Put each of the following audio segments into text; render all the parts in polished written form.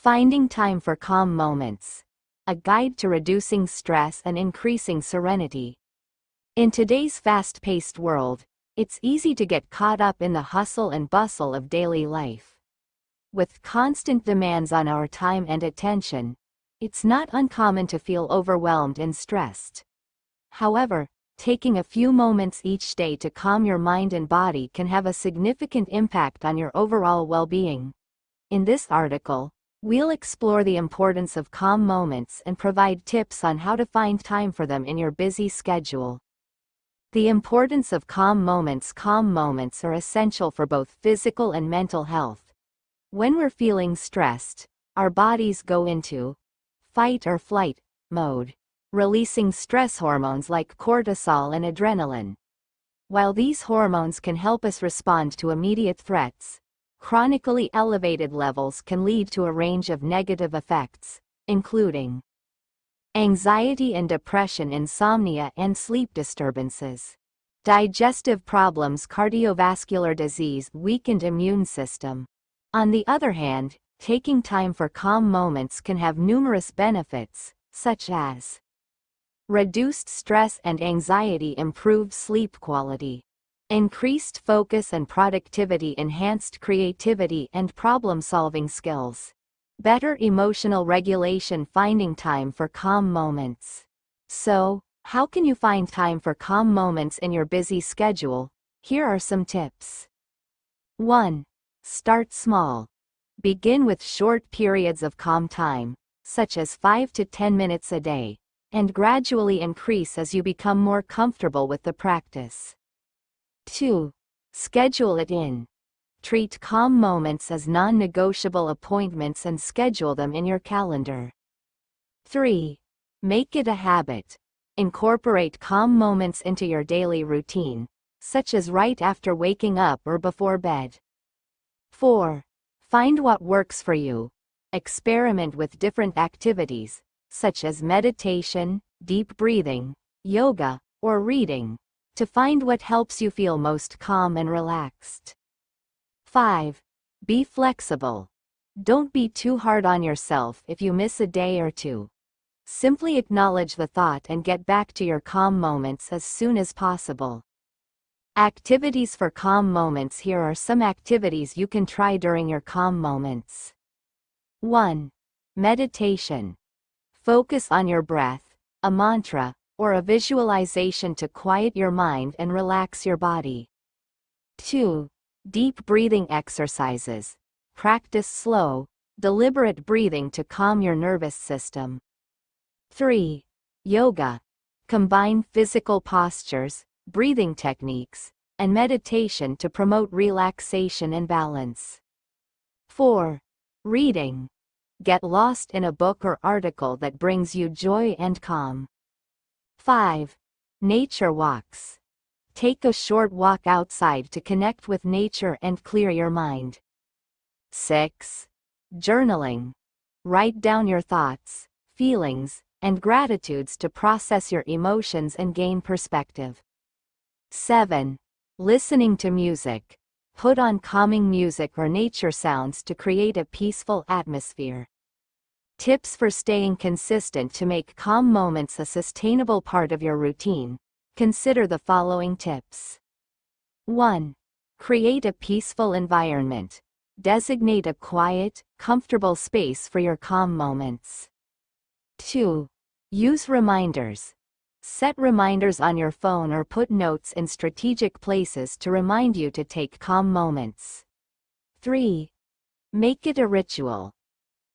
Finding time for calm moments. A guide to reducing stress and increasing serenity. In today's fast-paced world, it's easy to get caught up in the hustle and bustle of daily life. With constant demands on our time and attention, it's not uncommon to feel overwhelmed and stressed. However, taking a few moments each day to calm your mind and body can have a significant impact on your overall well-being. In this article, we'll explore the importance of calm moments and provide tips on how to find time for them in your busy schedule. The importance of calm moments. Calm moments are essential for both physical and mental health. When we're feeling stressed, our bodies go into fight or flight mode, releasing stress hormones like cortisol and adrenaline. While these hormones can help us respond to immediate threats, chronically elevated levels can lead to a range of negative effects, including anxiety and depression, insomnia and sleep disturbances, digestive problems, cardiovascular disease, weakened immune system. On the other hand, taking time for calm moments can have numerous benefits, such as reduced stress and anxiety, improved sleep quality, increased focus and productivity, enhanced creativity and problem-solving skills, better emotional regulation. Finding time for calm moments. So, how can you find time for calm moments in your busy schedule? Here are some tips. 1. Start small. Begin with short periods of calm time, such as 5 to 10 minutes a day, and gradually increase as you become more comfortable with the practice. 2. Schedule it in. Treat calm moments as non-negotiable appointments and schedule them in your calendar. 3. Make it a habit. Incorporate calm moments into your daily routine, such as right after waking up or before bed. 4. Find what works for you. Experiment with different activities, such as meditation, deep breathing, yoga, or reading, to find what helps you feel most calm and relaxed. 5. Be flexible. Don't be too hard on yourself if you miss a day or two. Simply acknowledge the thought and get back to your calm moments as soon as possible. Activities for calm moments. Here are some activities you can try during your calm moments. 1. Meditation. Focus on your breath, a mantra, or a visualization to quiet your mind and relax your body. 2. Deep breathing exercises. Practice slow, deliberate breathing to calm your nervous system. 3. Yoga. Combine physical postures, breathing techniques, and meditation to promote relaxation and balance. 4. Reading. Get lost in a book or article that brings you joy and calm. 5. Nature walks. Take a short walk outside to connect with nature and clear your mind. 6. Journaling. Write down your thoughts, feelings, and gratitudes to process your emotions and gain perspective. 7. Listening to music. Put on calming music or nature sounds to create a peaceful atmosphere. Tips for staying consistent. To make calm moments a sustainable part of your routine, consider the following tips. 1. Create a peaceful environment. Designate a quiet, comfortable space for your calm moments. 2. Use reminders. Set reminders on your phone or put notes in strategic places to remind you to take calm moments. 3. Make it a ritual.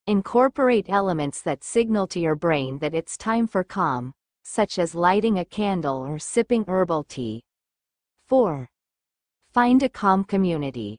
Incorporate elements that signal to your brain that it's time for calm, such as lighting a candle or sipping herbal tea. 4. Find a calm community.